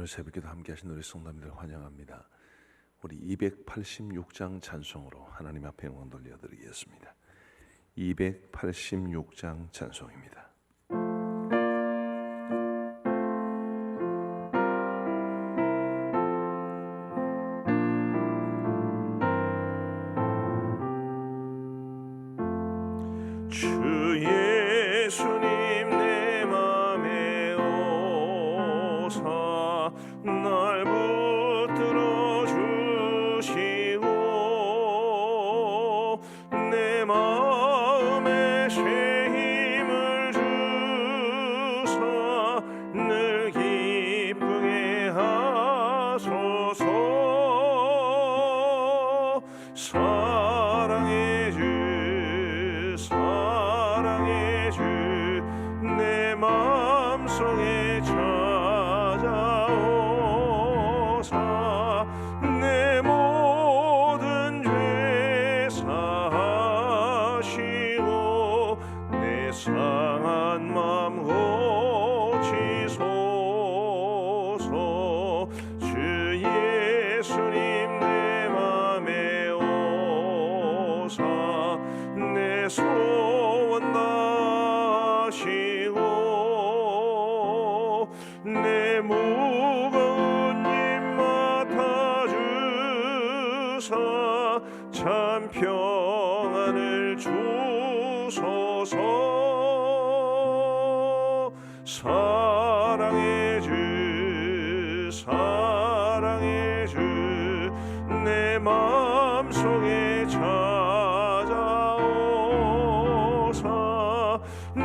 오늘 새벽기도 함께 하신 우리 성도님들 환영합니다. 우리 286장 찬송으로 하나님 앞에 영광 돌려드리겠습니다. 286장 찬송입니다. 주 예수님 내 맘에 오사 날 붙들어 주시고 내 마음에 새 힘을 주사 늘 기쁘게 하소서. 사랑의 주 내 마음속에 찾아오사 내 모든 죄 사하시고 내 상한 맘 고치소서. 주 예수님 내 맘에 오사 내 소원 다하시고 내 무거운 짐 맡아주사 참 평안을 주소서. 사랑의 주 사랑의 주 내 마음속에 찾아오사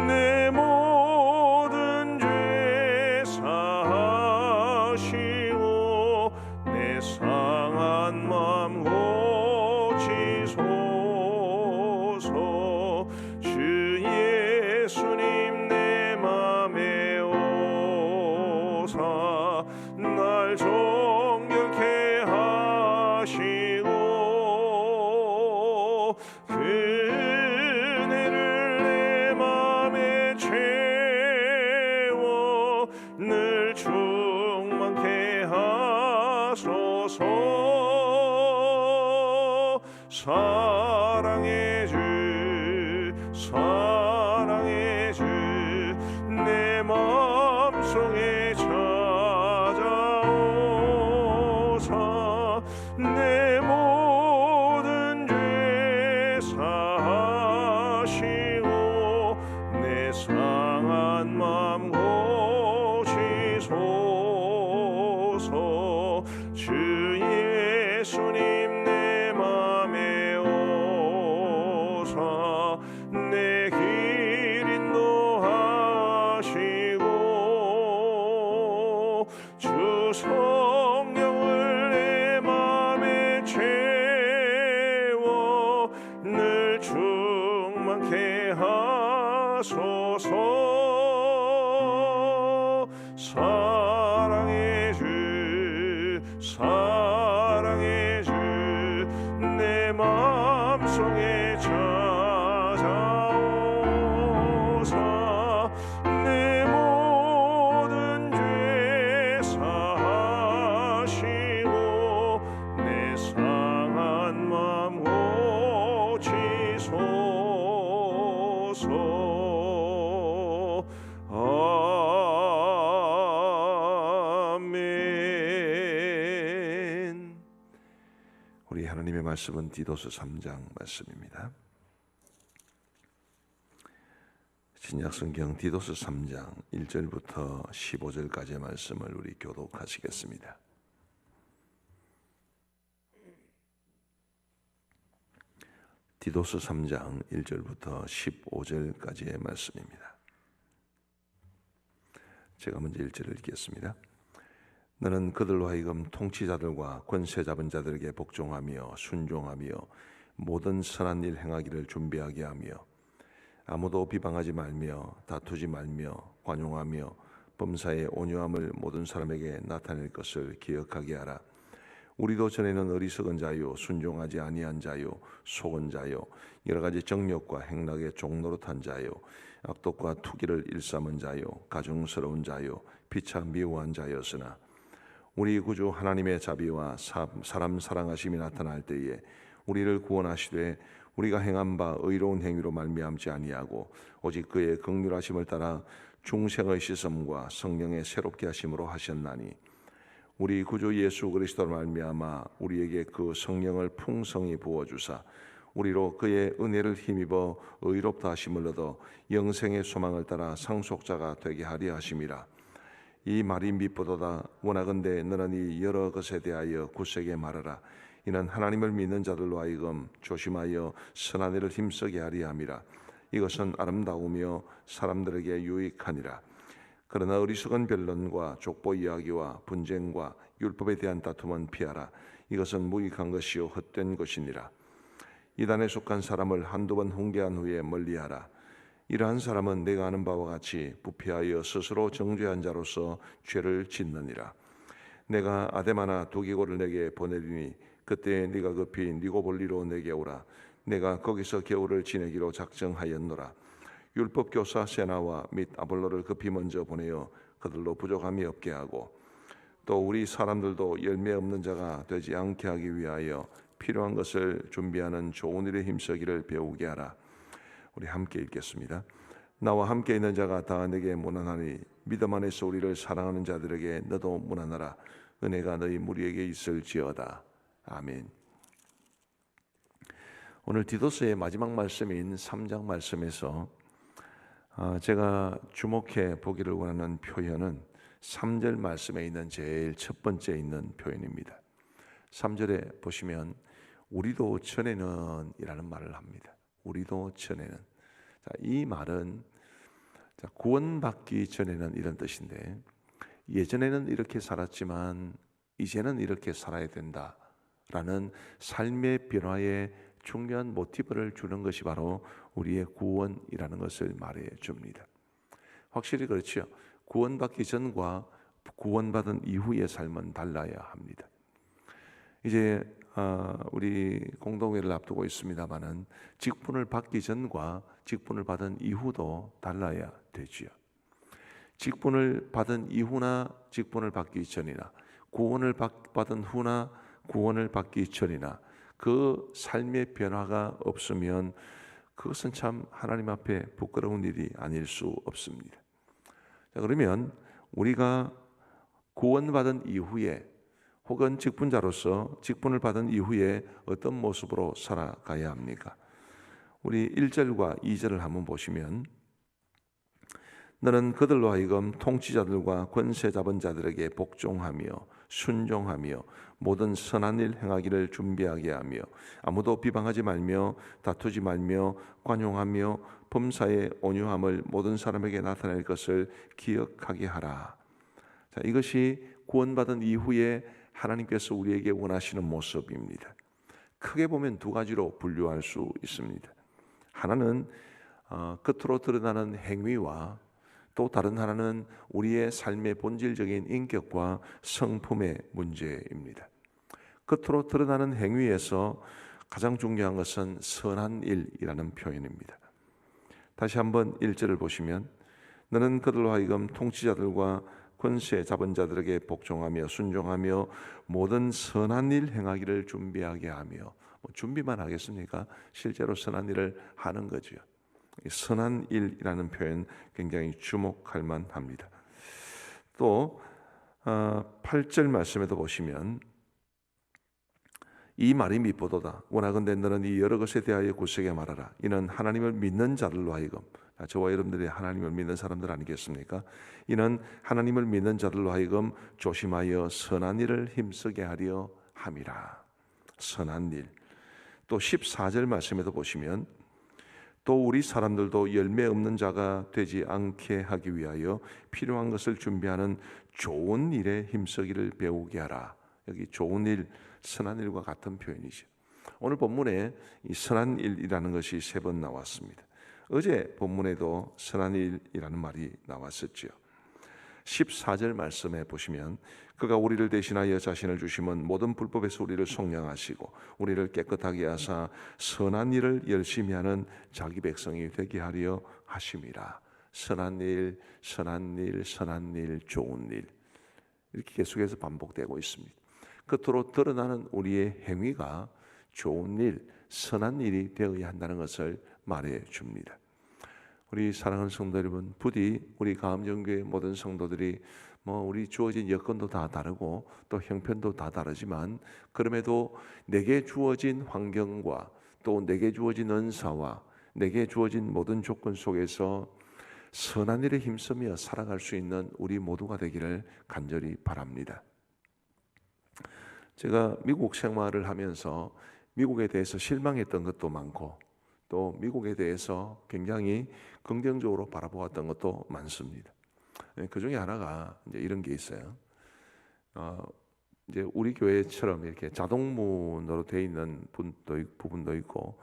내 모든 죄 사하시고 내 상한 맘 고치소서. 주 예수님 내 맘에 오사 날 정결케 하시고 그 은혜를 내 맘에 채워 늘 충만케 하소서. 사랑의 주 사랑의 주 내 마음속에 찾아오사 내 모든 죄 사하시고 내 상한 맘 고치소서. 주 예수님 내 맘에 오사 내 길 인도하시고 주 성령을 내 맘에 채워 늘 충만케 하소서. 사랑의 주 사랑의 주 내 마음속에 찾아오사 내 모든 죄 사하시고 내 상한 맘 고치소서. 아멘. 우리 하나님의 말씀은 디도스 3장 말씀입니다. 신약성경 디도스 3장 1절부터 15절까지의 말씀을 우리 교독하시겠습니다. 디도스 3장 1절부터 15절까지의 말씀입니다. 제가 먼저 1절을 읽겠습니다. 너는 그들로 하여금 통치자들과 권세 잡은 자들에게 복종하며 순종하며 모든 선한 일 행하기를 준비하게 하며 아무도 비방하지 말며 다투지 말며 관용하며 범사의 온유함을 모든 사람에게 나타낼 것을 기억하게 하라. 우리도 전에는 어리석은 자요 순종하지 아니한 자요 속은 자요 여러 가지 정욕과 행락의 종노릇한 자요 악독과 투기를 일삼은 자요 가증스러운 자요 피차 미워한 자였으나 우리 구주 하나님의 자비와 사람 사랑하심이 나타날 때에 우리를 구원하시되 우리가 행한 바 의로운 행위로 말미암지 아니하고 오직 그의 긍휼하심을 따라 중생의 씻음과 성령의 새롭게 하심으로 하셨나니 우리 구주 예수 그리스도로 말미암아 우리에게 그 성령을 풍성히 부어 주사 우리로 그의 은혜를 힘입어 의롭다 하심을 얻어 영생의 소망을 따라 상속자가 되게 하려 하심이라. 이 말이 밉보도다. 원하건대 너는 이 여러 것에 대하여 굳세게 말하라. 이는 하나님을 믿는 자들로 하여금 조심하여 선한 일을 힘쓰게 하려 함이라. 이것은 아름다우며 사람들에게 유익하니라. 그러나 어리석은 변론과 족보 이야기와 분쟁과 율법에 대한 다툼은 피하라. 이것은 무익한 것이요 헛된 것이니라. 이단에 속한 사람을 한두 번 훈계한 후에 멀리하라. 이러한 사람은 내가 아는 바와 같이 부패하여 스스로 정죄한 자로서 죄를 짓느니라. 내가 아데마나 두기고를 내게 보내리니 그때 네가 급히 니고볼리로 내게 오라. 내가 거기서 겨울을 지내기로 작정하였노라. 율법 교사 세나와 및 아볼로를 급히 먼저 보내어 그들로 부족함이 없게 하고 또 우리 사람들도 열매 없는 자가 되지 않게 하기 위하여 필요한 것을 준비하는 좋은 일에 힘쓰기를 배우게 하라. 우리 함께 읽겠습니다. 나와 함께 있는 자가 다 내게 무난하니 믿음 안에서 우리를 사랑하는 자들에게 너도 무난하라. 은혜가 너희 무리에게 있을지어다. 아멘. 오늘 디도서의 마지막 말씀인 3장 말씀에서 제가 주목해 보기를 원하는 표현은 3절 말씀에 있는 제일 첫 번째 있는 표현입니다. 3절에 보시면 우리도 전에는 이라는 말을 합니다. 우리도 전에는. 이 말은 구원받기 전에는 이런 뜻인데 예전에는 이렇게 살았지만 이제는 이렇게 살아야 된다라는 삶의 변화에 중요한 모티브를 주는 것이 바로 우리의 구원이라는 것을 말해 줍니다. 확실히 그렇죠. 구원받기 전과 구원받은 이후의 삶은 달라야 합니다. 이제 우리 공동회를 앞두고 있습니다마는 직분을 받기 전과 직분을 받은 이후도 달라야 되지요. 직분을 받은 이후나 직분을 받기 전이나 구원을 받은 후나 구원을 받기 전이나 그 삶의 변화가 없으면 그것은 참 하나님 앞에 부끄러운 일이 아닐 수 없습니다. 자, 그러면 우리가 구원받은 이후에 혹은 직분자로서 직분을 받은 이후에 어떤 모습으로 살아가야 합니까? 우리 1절과 2절을 한번 보시면 너는 그들로 하여금 통치자들과 권세 잡은 자들에게 복종하며 순종하며 모든 선한 일 행하기를 준비하게 하며 아무도 비방하지 말며 다투지 말며 관용하며 범사의 온유함을 모든 사람에게 나타낼 것을 기억하게 하라. 자, 이것이 구원받은 이후에 하나님께서 우리에게 원하시는 모습입니다. 크게 보면 두 가지로 분류할 수 있습니다. 하나는 겉으로 드러나는 행위와 또 다른 하나는 우리의 삶의 본질적인 인격과 성품의 문제입니다. 겉으로 드러나는 행위에서 가장 중요한 것은 선한 일이라는 표현입니다. 다시 한번 1절을 보시면 너는 그들로 하여금 통치자들과 권세 잡은 자들에게 복종하며 순종하며 모든 선한 일 행하기를 준비하게 하며 준비만 하겠습니까? 실제로 선한 일을 하는 거죠. 선한 일이라는 표현 굉장히 주목할 만합니다. 또 8절 말씀에도 보시면 이 말이 밉보도다. 원하건대 너는 이 여러 것에 대하여 굳세게 말하라. 이는 하나님을 믿는 자들로 하여금 저와 여러분들이 하나님을 믿는 사람들 아니겠습니까? 이는 하나님을 믿는 자들로 하여금 조심하여 선한 일을 힘쓰게 하려 함이라. 선한 일. 또 14절 말씀에도 보시면 또 우리 사람들도 열매 없는 자가 되지 않게 하기 위하여 필요한 것을 준비하는 좋은 일에 힘쓰기를 배우게 하라. 여기 좋은 일, 선한 일과 같은 표현이죠. 오늘 본문에 이 선한 일이라는 것이 3번 나왔습니다. 어제 본문에도 선한 일이라는 말이 나왔었죠. 14절 말씀에 보시면 그가 우리를 대신하여 자신을 주시면 모든 불법에서 우리를 속량하시고 우리를 깨끗하게 하사 선한 일을 열심히 하는 자기 백성이 되게 하려 하심이라. 선한 일, 선한 일, 선한 일, 좋은 일. 이렇게 계속해서 반복되고 있습니다. 겉으로 드러나는 우리의 행위가 좋은 일, 선한 일이 되어야 한다는 것을 말해 줍니다. 우리 사랑하는 성도 여러분, 부디 우리 가암정교회 모든 성도들이 우리 주어진 여건도 다 다르고 또 형편도 다 다르지만 그럼에도 내게 주어진 환경과 또 내게 주어진 은사와 내게 주어진 모든 조건 속에서 선한 일에 힘쓰며 살아갈 수 있는 우리 모두가 되기를 간절히 바랍니다. 제가 미국 생활을 하면서 미국에 대해서 실망했던 것도 많고 또 미국에 대해서 굉장히 긍정적으로 바라보았던 것도 많습니다. 그 중에 하나가 이제 이런 게 있어요. 이제 우리 교회처럼 이렇게 자동문으로 되어 있는 부분도 있고,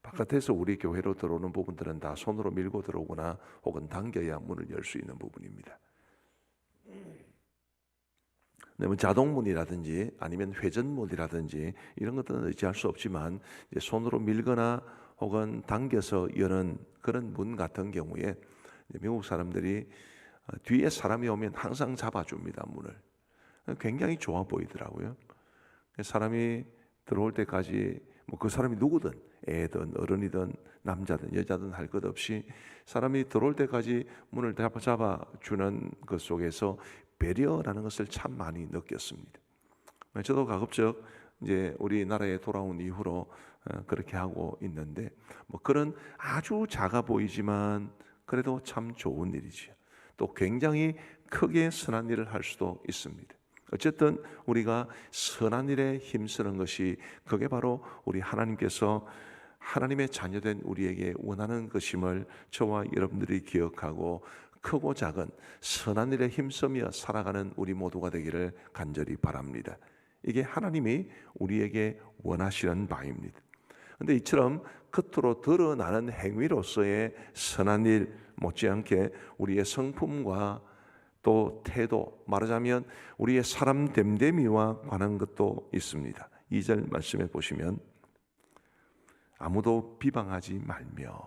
바깥에서 우리 교회로 들어오는 부분들은 다 손으로 밀고 들어오거나 혹은 당겨야 문을 열 수 있는 부분입니다. 자동문이라든지 아니면 회전문이라든지 이런 것들은 의지할 수 없지만 손으로 밀거나 혹은 당겨서 여는 그런 문 같은 경우에 미국 사람들이 뒤에 사람이 오면 항상 잡아줍니다. 문을. 굉장히 좋아 보이더라고요. 사람이 들어올 때까지 그 사람이 누구든 애든 어른이든 남자든 여자든 할 것 없이 사람이 들어올 때까지 문을 잡아주는 것 속에서 배려라는 것을 참 많이 느꼈습니다. 저도 가급적 이제 우리나라에 돌아온 이후로 그렇게 하고 있는데 그런 아주 작아 보이지만 그래도 참 좋은 일이지요. 또 굉장히 크게 선한 일을 할 수도 있습니다. 어쨌든 우리가 선한 일에 힘쓰는 것이 그게 바로 우리 하나님께서 하나님의 자녀된 우리에게 원하는 것임을 저와 여러분들이 기억하고 크고 작은 선한 일에 힘쓰며 살아가는 우리 모두가 되기를 간절히 바랍니다. 이게 하나님이 우리에게 원하시는 바입니다. 그런데 이처럼 겉으로 드러나는 행위로서의 선한 일 못지않게 우리의 성품과 또 태도, 말하자면 우리의 사람 됨됨이와 관한 것도 있습니다. 2절 말씀에 보시면 아무도 비방하지 말며,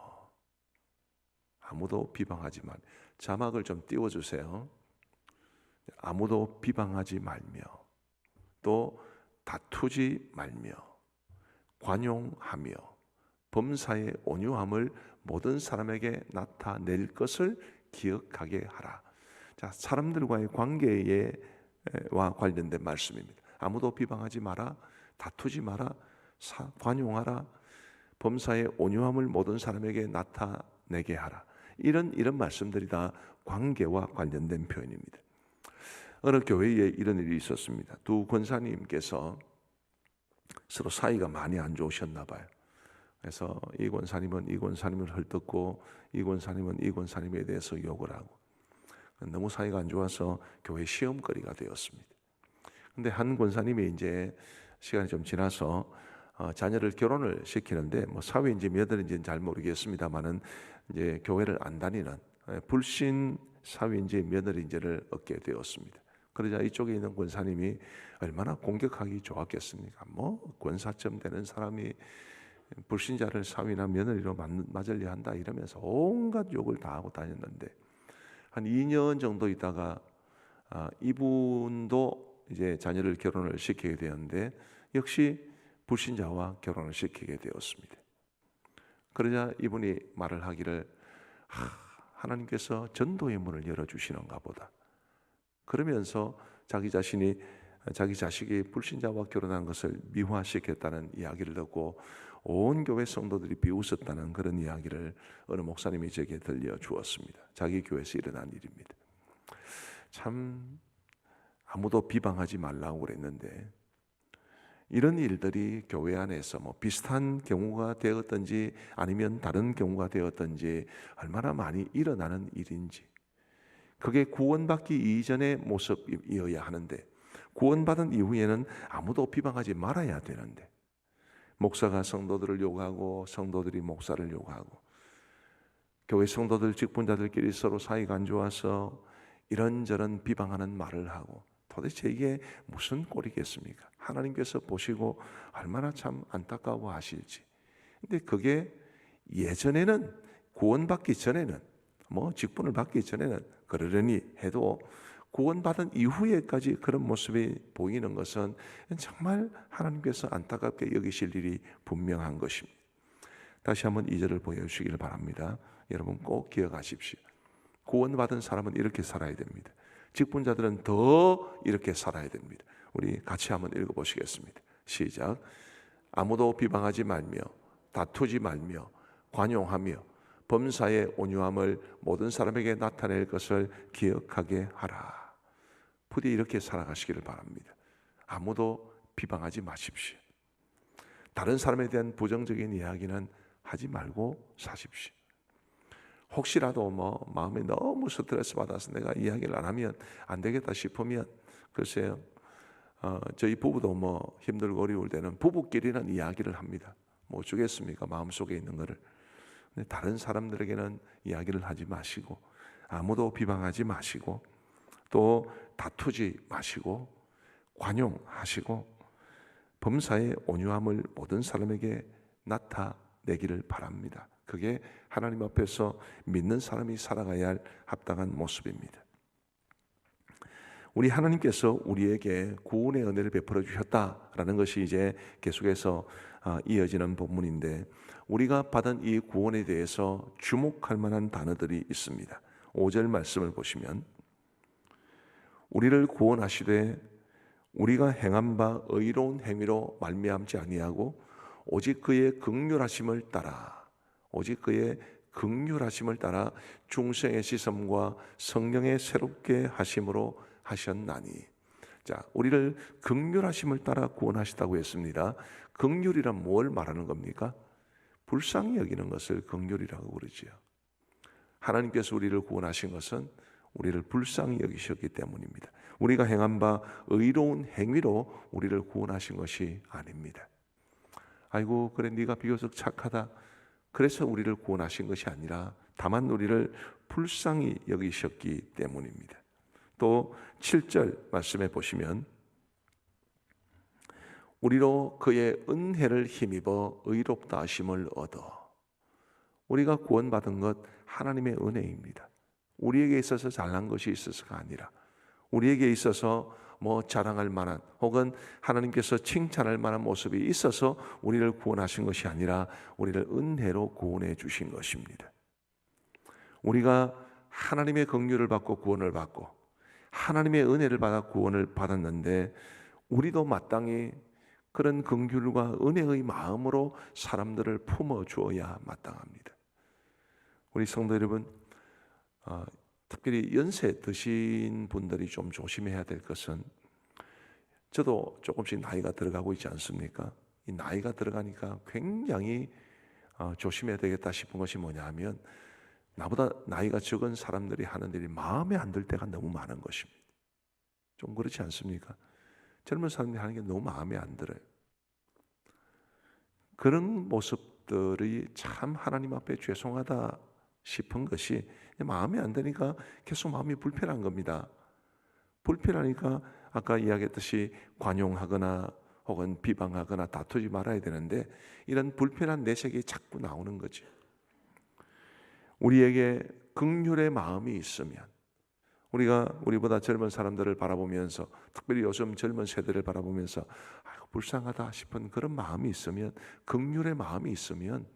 아무도 비방하지 말. 자막을 좀 띄워주세요. 아무도 비방하지 말며, 또 다투지 말며, 관용하며, 범사의 온유함을 모든 사람에게 나타낼 것을 기억하게 하라. 자, 사람들과의 관계와 관련된 말씀입니다. 아무도 비방하지 마라, 다투지 마라, 관용하라, 범사의 온유함을 모든 사람에게 나타내게 하라. 이런 말씀들이 다 관계와 관련된 표현입니다. 어느 교회에 이런 일이 있었습니다. 두 권사님께서 서로 사이가 많이 안 좋으셨나 봐요. 그래서 이 권사님은 이 권사님을 헐뜯고 이 권사님은 이 권사님에 대해서 욕을 하고 너무 사이가 안 좋아서 교회 시험거리가 되었습니다. 근데 한 권사님이 이제 시간이 좀 지나서 자녀를 결혼을 시키는데 사위인지 며느리인지는 잘 모르겠습니다만은 이제 교회를 안 다니는 불신 사위인지 며느리인지를 얻게 되었습니다. 그러자 이쪽에 있는 권사님이 얼마나 공격하기 좋았겠습니까? 권사점 되는 사람이 불신자를 사위나 며느리로 맞으려 한다 이러면서 온갖 욕을 다 하고 다녔는데 한 2년 정도 있다가 이분도 이제 자녀를 결혼을 시키게 되었는데 역시 불신자와 결혼을 시키게 되었습니다. 그러자 이분이 말을 하기를 하나님께서 전도의 문을 열어주시는가 보다. 그러면서 자기 자식이 불신자와 결혼한 것을 미화시켰다는 이야기를 듣고 온 교회 성도들이 비웃었다는 그런 이야기를 어느 목사님이 제게 들려주었습니다. 자기 교회에서 일어난 일입니다. 참 아무도 비방하지 말라고 그랬는데 이런 일들이 교회 안에서 비슷한 경우가 되었든지 아니면 다른 경우가 되었든지 얼마나 많이 일어나는 일인지 그게 구원받기 이전의 모습이어야 하는데 구원받은 이후에는 아무도 비방하지 말아야 되는데 목사가 성도들을 욕하고 성도들이 목사를 욕하고 교회 성도들 직분자들끼리 서로 사이가 안 좋아서 이런저런 비방하는 말을 하고 도대체 이게 무슨 꼴이겠습니까? 하나님께서 보시고 얼마나 참 안타까워 하실지. 근데 그게 예전에는 구원받기 전에는 직분을 받기 전에는 그러려니 해도 구원받은 이후에까지 그런 모습이 보이는 것은 정말 하나님께서 안타깝게 여기실 일이 분명한 것입니다. 다시 한번 2절을 보여주시기를 바랍니다. 여러분 꼭 기억하십시오. 구원받은 사람은 이렇게 살아야 됩니다. 직분자들은 더 이렇게 살아야 됩니다. 우리 같이 한번 읽어보시겠습니다. 시작. 아무도 비방하지 말며 다투지 말며 관용하며 범사의 온유함을 모든 사람에게 나타낼 것을 기억하게 하라. 부디 이렇게 살아가시기를 바랍니다. 아무도 비방하지 마십시오. 다른 사람에 대한 부정적인 이야기는 하지 말고 사십시오. 혹시라도 마음에 너무 스트레스 받아서 내가 이야기를 안 하면 안 되겠다 싶으면 글쎄요, 저희 부부도 힘들고 어려울 때는 부부끼리는 이야기를 합니다. 뭐 주겠습니까? 마음속에 있는 거를. 근데 다른 사람들에게는 이야기를 하지 마시고 아무도 비방하지 마시고 또 다투지 마시고 관용하시고 범사의 온유함을 모든 사람에게 나타내기를 바랍니다. 그게 하나님 앞에서 믿는 사람이 살아가야 할 합당한 모습입니다. 우리 하나님께서 우리에게 구원의 은혜를 베풀어 주셨다라는 것이 이제 계속해서 이어지는 본문인데, 우리가 받은 이 구원에 대해서 주목할 만한 단어들이 있습니다. 5절 말씀을 보시면 우리를 구원하시되 우리가 행한 바 의로운 행위로 말미암지 아니하고 오직 그의 긍휼하심을 따라, 오직 그의 긍휼하심을 따라 중생의 시험과 성령의 새롭게 하심으로 하셨나니. 자, 우리를 긍휼하심을 따라 구원하시다고 했습니다. 긍휼이란 뭘 말하는 겁니까? 불쌍히 여기는 것을 긍휼이라고 그러지요. 하나님께서 우리를 구원하신 것은 우리를 불쌍히 여기셨기 때문입니다. 우리가 행한 바 의로운 행위로 우리를 구원하신 것이 아닙니다. 아이고 그래 네가 비교적 착하다, 그래서 우리를 구원하신 것이 아니라 다만 우리를 불쌍히 여기셨기 때문입니다. 또 7절 말씀에 보시면 우리로 그의 은혜를 힘입어 의롭다 하심을 얻어. 우리가 구원받은 것 하나님의 은혜입니다. 우리에게 있어서 잘난 것이 있어서가 아니라 우리에게 있어서 자랑할 만한 혹은 하나님께서 칭찬할 만한 모습이 있어서 우리를 구원하신 것이 아니라 우리를 은혜로 구원해 주신 것입니다. 우리가 하나님의 긍휼을 받고 구원을 받고 하나님의 은혜를 받아 구원을 받았는데 우리도 마땅히 그런 긍휼과 은혜의 마음으로 사람들을 품어주어야 마땅합니다. 우리 성도 여러분, 특별히 연세 드신 분들이 좀 조심해야 될 것은, 저도 조금씩 나이가 들어가고 있지 않습니까? 이 나이가 들어가니까 굉장히 조심해야 되겠다 싶은 것이 뭐냐 하면, 나보다 나이가 적은 사람들이 하는 일이 마음에 안 들 때가 너무 많은 것입니다. 좀 그렇지 않습니까? 젊은 사람들이 하는 게 너무 마음에 안 들어요. 그런 모습들이 참 하나님 앞에 죄송하다 싶은 것이 마음에 안 드니까 계속 마음이 불편한 겁니다. 불편하니까 아까 이야기했듯이 관용하거나 혹은 비방하거나 다투지 말아야 되는데 이런 불편한 내색이 자꾸 나오는 거죠. 우리에게 긍휼의 마음이 있으면, 우리가 우리보다 젊은 사람들을 바라보면서, 특별히 요즘 젊은 세대를 바라보면서 아이고 불쌍하다 싶은 그런 마음이 있으면, 긍휼의 마음이 있으면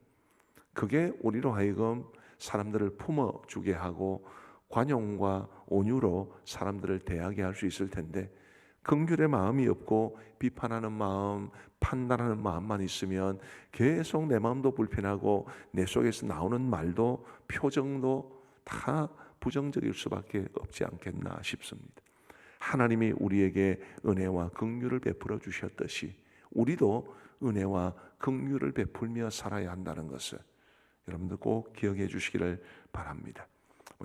그게 우리로 하여금 사람들을 품어주게 하고 관용과 온유로 사람들을 대하게 할 수 있을 텐데, 긍휼의 마음이 없고 비판하는 마음, 판단하는 마음만 있으면 계속 내 마음도 불편하고 내 속에서 나오는 말도 표정도 다 부정적일 수밖에 없지 않겠나 싶습니다. 하나님이 우리에게 은혜와 긍휼을 베풀어 주셨듯이 우리도 은혜와 긍휼을 베풀며 살아야 한다는 것을 여러분들 꼭 기억해 주시기를 바랍니다.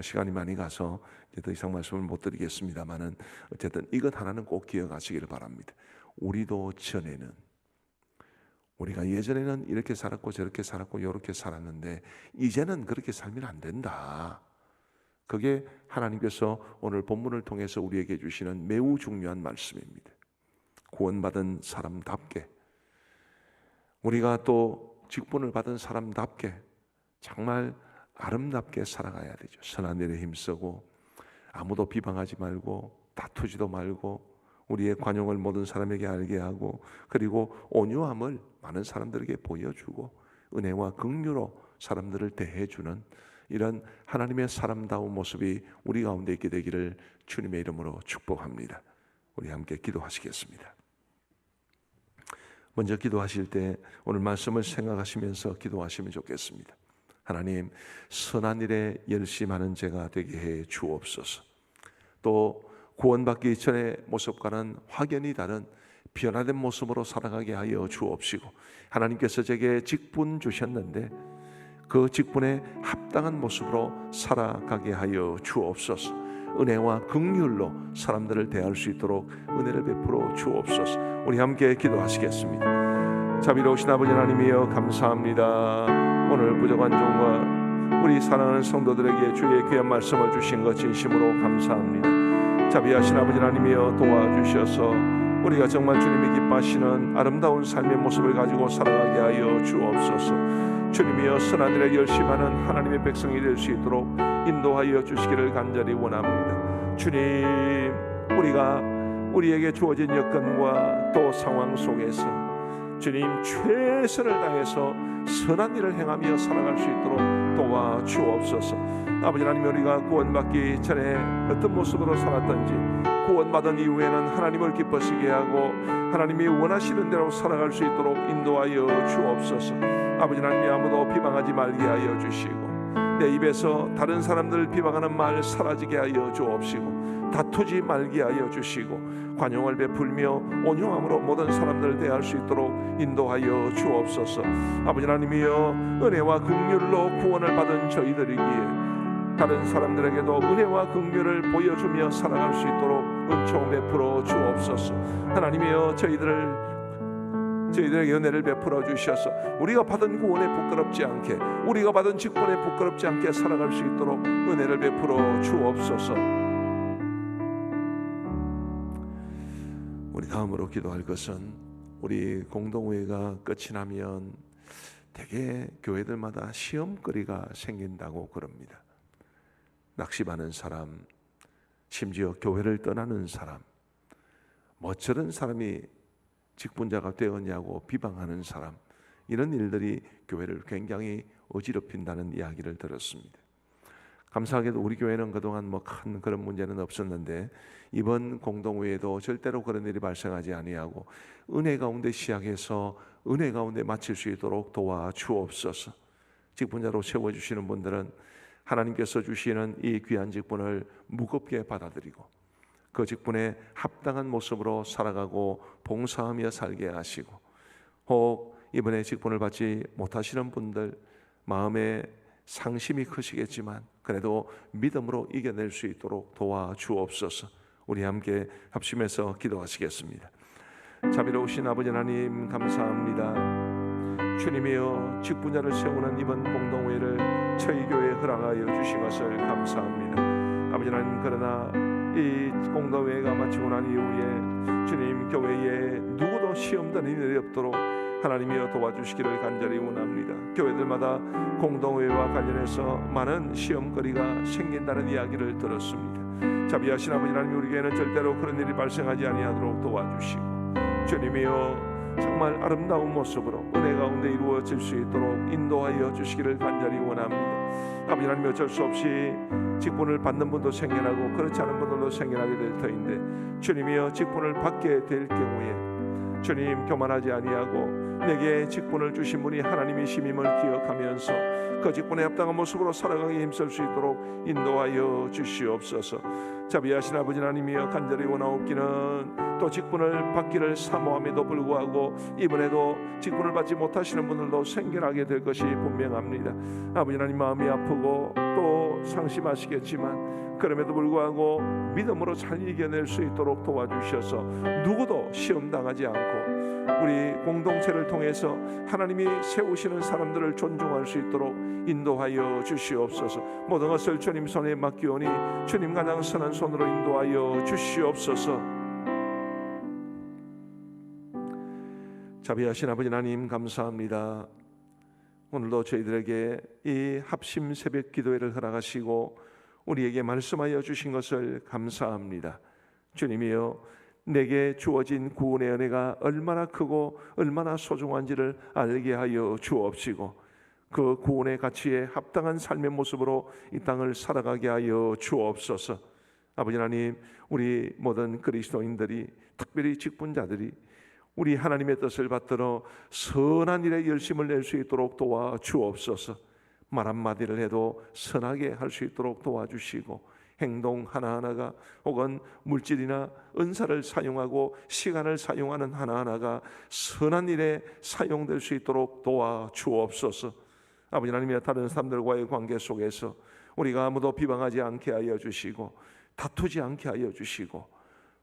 시간이 많이 가서 이제 더 이상 말씀을 못 드리겠습니다만은 어쨌든 이것 하나는 꼭 기억하시기를 바랍니다. 우리도 전에는, 우리가 예전에는 이렇게 살았고 저렇게 살았고 이렇게 살았는데 이제는 그렇게 살면 안 된다. 그게 하나님께서 오늘 본문을 통해서 우리에게 주시는 매우 중요한 말씀입니다. 구원받은 사람답게, 우리가 또 직분을 받은 사람답게 정말 아름답게 살아가야 되죠. 선한 일에 힘쓰고 아무도 비방하지 말고 다투지도 말고 우리의 관용을 모든 사람에게 알게 하고, 그리고 온유함을 많은 사람들에게 보여주고 은혜와 긍휼로 사람들을 대해주는 이런 하나님의 사람다운 모습이 우리 가운데 있게 되기를 주님의 이름으로 축복합니다. 우리 함께 기도하시겠습니다. 먼저 기도하실 때 오늘 말씀을 생각하시면서 기도하시면 좋겠습니다. 하나님, 선한 일에 열심하는 제가 되게 해 주옵소서. 또 구원받기 전의 모습과는 확연히 다른 변화된 모습으로 살아가게 하여 주옵시고, 하나님께서 제게 직분 주셨는데 그 직분에 합당한 모습으로 살아가게 하여 주옵소서. 은혜와 긍휼로 사람들을 대할 수 있도록 은혜를 베풀어 주옵소서. 우리 함께 기도하시겠습니다. 자비로우신 아버지 하나님이여, 감사합니다. 오늘 부족한 종과 우리 사랑하는 성도들에게 주의 귀한 말씀을 주신 것 진심으로 감사합니다. 자비하신 아버지 하나님이여, 도와주셔서 우리가 정말 주님이 기뻐하시는 아름다운 삶의 모습을 가지고 살아가게 하여 주옵소서. 주님이여, 선한 일에 열심하는 하나님의 백성이 될 수 있도록 인도하여 주시기를 간절히 원합니다. 주님, 우리가 우리에게 주어진 여건과 또 상황 속에서 주님 최선을 다해서 선한 일을 행하며 살아갈 수 있도록 도와주옵소서. 아버지 하나님, 우리가 구원받기 전에 어떤 모습으로 살았던지 구원받은 이후에는 하나님을 기쁘시게 하고 하나님이 원하시는 대로 살아갈 수 있도록 인도하여 주옵소서. 아버지 하나님이 아무도 비방하지 말게 하여 주시고 내 입에서 다른 사람들을 비방하는 말 사라지게 하여 주옵시고 다투지 말게 하여 주시고 관용을 베풀며 온유함으로 모든 사람들을 대할 수 있도록 인도하여 주옵소서. 아버지 하나님이여, 은혜와 긍휼로 구원을 받은 저희들이기에 다른 사람들에게도 은혜와 긍휼을 보여주며 살아갈 수 있도록 은총 베풀어 주옵소서. 하나님이여, 저희들에게 은혜를 베풀어 주셔서 우리가 받은 구원에 부끄럽지 않게, 우리가 받은 직분에 부끄럽지 않게 살아갈 수 있도록 은혜를 베풀어 주옵소서. 우리 다음으로 기도할 것은, 우리 공동회가 끝이 나면 대개 교회들마다 시험거리가 생긴다고 그럽니다. 낙심하는 사람, 심지어 교회를 떠나는 사람, 뭐 저런 사람이 직분자가 되었냐고 비방하는 사람, 이런 일들이 교회를 굉장히 어지럽힌다는 이야기를 들었습니다. 감사하게도 우리 교회는 그동안 뭐 큰 그런 문제는 없었는데 이번 공동회에도 절대로 그런 일이 발생하지 아니하고 은혜 가운데 시작해서 은혜 가운데 마칠 수 있도록 도와주옵소서. 직분자로 세워주시는 분들은 하나님께서 주시는 이 귀한 직분을 무겁게 받아들이고 그 직분에 합당한 모습으로 살아가고 봉사하며 살게 하시고, 혹 이번에 직분을 받지 못하시는 분들 마음에 상심이 크시겠지만 그래도 믿음으로 이겨낼 수 있도록 도와주옵소서. 우리 함께 합심해서 기도하시겠습니다. 자비로우신 아버지 하나님, 감사합니다. 주님이여, 직분자를 세우는 이번 공동회를 저희 교회에 허락하여 주신 것을 감사합니다. 아버지 하나님, 그러나 이 공동회가 마치고 난 이후에 주님, 교회에 누구도 시험 드는 일이 없도록 하나님이여 도와주시기를 간절히 원합니다. 교회들마다 공동회와 관련해서 많은 시험거리가 생긴다는 이야기를 들었습니다. 자비하신 아버지 하나님, 우리 교회는 절대로 그런 일이 발생하지 아니하도록 도와주시고 주님이여, 정말 아름다운 모습으로 은혜 가운데 이루어질 수 있도록 인도하여 주시기를 간절히 원합니다. 아버지 하나님, 어쩔 수 없이 직분을 받는 분도 생겨나고 그렇지 않은 분들도 생겨나게 될 터인데 주님이여, 직분을 받게 될 경우에 주님, 교만하지 아니하고 내게 직분을 주신 분이 하나님이심임을 기억하면서 그 직분에 합당한 모습으로 살아가기 힘쓸 수 있도록 인도하여 주시옵소서. 자비하신 아버지 하나님이여, 간절히 원하옵기는 또 직분을 받기를 사모함에도 불구하고 이번에도 직분을 받지 못하시는 분들도 생겨나게 될 것이 분명합니다. 아버지 하나님, 마음이 아프고 또 상심하시겠지만 그럼에도 불구하고 믿음으로 잘 이겨낼 수 있도록 도와주셔서 누구도 시험당하지 않고 우리 공동체를 통해서 하나님이 세우시는 사람들을 존중할 수 있도록 인도하여 주시옵소서. 모든 것을 주님 손에 맡기오니 주님 가장 선한 손으로 인도하여 주시옵소서. 자비하신 아버지 하나님, 감사합니다. 오늘도 저희들에게 이 합심 새벽 기도회를 허락하시고 우리에게 말씀하여 주신 것을 감사합니다. 주님이여, 내게 주어진 구원의 은혜가 얼마나 크고 얼마나 소중한지를 알게 하여 주옵시고, 그 구원의 가치에 합당한 삶의 모습으로 이 땅을 살아가게 하여 주옵소서. 아버지 하나님, 우리 모든 그리스도인들이, 특별히 직분자들이 우리 하나님의 뜻을 받들어 선한 일에 열심을 낼 수 있도록 도와 주옵소서. 말 한마디를 해도 선하게 할 수 있도록 도와주시고, 행동 하나하나가 혹은 물질이나 은사를 사용하고 시간을 사용하는 하나하나가 선한 일에 사용될 수 있도록 도와 주옵소서. 아버지 하나님의 다른 사람들과의 관계 속에서 우리가 아무도 비방하지 않게 하여 주시고, 다투지 않게 하여 주시고,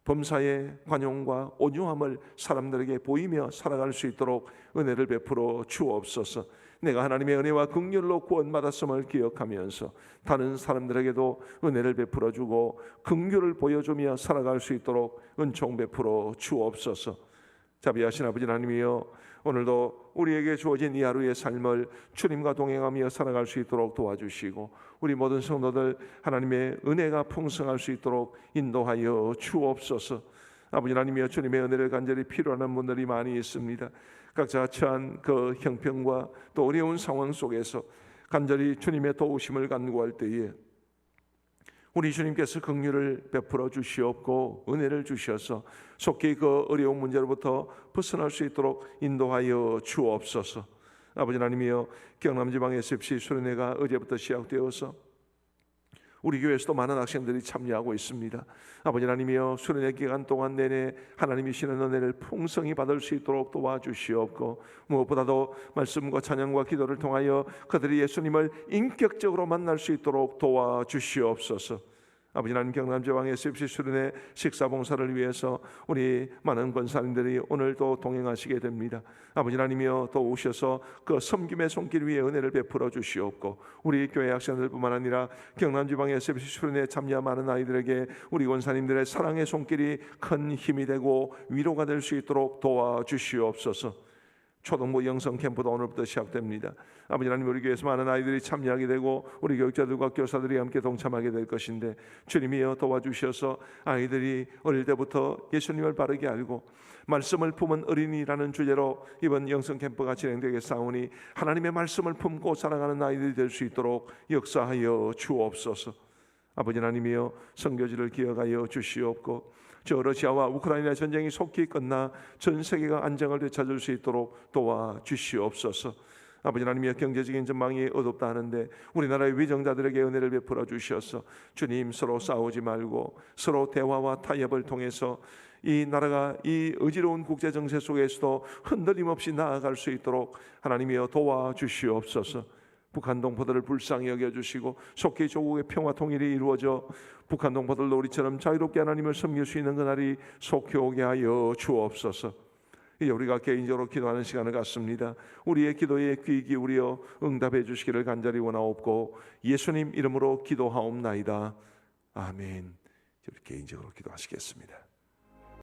범사의 관용과 온유함을 사람들에게 보이며 살아갈 수 있도록 은혜를 베풀어 주옵소서. 내가 하나님의 은혜와 긍휼로 구원받았음을 기억하면서 다른 사람들에게도 은혜를 베풀어 주고 긍휼을 보여주며 살아갈 수 있도록 은총 베풀어 주옵소서. 자비하신 아버지 하나님이여, 오늘도 우리에게 주어진 이 하루의 삶을 주님과 동행하며 살아갈 수 있도록 도와주시고, 우리 모든 성도들 하나님의 은혜가 풍성할 수 있도록 인도하여 주옵소서. 아버지 하나님이여, 주님의 은혜를 간절히 필요하는 분들이 많이 있습니다. 각자 처한 그 형편과 또 어려운 상황 속에서 간절히 주님의 도우심을 간구할 때에 우리 주님께서 긍휼을 베풀어 주시옵고 은혜를 주셔서 속히 그 어려운 문제로부터 벗어날 수 있도록 인도하여 주옵소서. 아버지 하나님이여, 경남지방 SFC 수련회가 어제부터 시작되어서 우리 교회에서도 많은 학생들이 참여하고 있습니다. 아버지 하나님이여, 수련회 기간 동안 내내 하나님이 주시는 은혜를 풍성히 받을 수 있도록 도와주시옵고, 무엇보다도 말씀과 찬양과 기도를 통하여 그들이 예수님을 인격적으로 만날 수 있도록 도와주시옵소서. 아버지 하나님, 경남지방 SFC 수련회 식사 봉사를 위해서 우리 많은 권사님들이 오늘도 동행하시게 됩니다. 아버지 하나님이여, 또 오셔서 그 섬김의 손길 위에 은혜를 베풀어 주시옵고, 우리 교회 학생들뿐만 아니라 경남지방 SFC 수련회에 참여한 많은 아이들에게 우리 권사님들의 사랑의 손길이 큰 힘이 되고 위로가 될 수 있도록 도와주시옵소서. 초등부 영성 캠프도 오늘부터 시작됩니다. 아버지 하나님, 우리 교회에서 많은 아이들이 참여하게 되고 우리 교육자들과 교사들이 함께 동참하게 될 것인데, 주님이여 도와주셔서 아이들이 어릴 때부터 예수님을 바르게 알고 말씀을 품은 어린이라는 주제로 이번 영성 캠프가 진행되겠사오니 하나님의 말씀을 품고 살아가는 아이들이 될 수 있도록 역사하여 주옵소서. 아버지 하나님이여, 선교지를 기억하여 주시옵고, 저 러시아와 우크라이나 전쟁이 속히 끝나 전 세계가 안정을 되찾을 수 있도록 도와주시옵소서. 아버지 하나님이여, 경제적인 전망이 어둡다 하는데 우리나라의 위정자들에게 은혜를 베풀어 주셔서 주님, 서로 싸우지 말고 서로 대화와 타협을 통해서 이 나라가 이 어지러운 국제 정세 속에서도 흔들림 없이 나아갈 수 있도록 하나님이여 도와주시옵소서. 북한 동포들을 불쌍히 여겨주시고 속히 조국의 평화 통일이 이루어져 북한 동포들도 우리처럼 자유롭게 하나님을 섬길 수 있는 그날이 속히 오게 하여 주옵소서. 이제 우리가 개인적으로 기도하는 시간을 갖습니다. 우리의 기도에 귀 기울여 응답해 주시기를 간절히 원하옵고 예수님 이름으로 기도하옵나이다. 아멘. 개인적으로 기도하시겠습니다.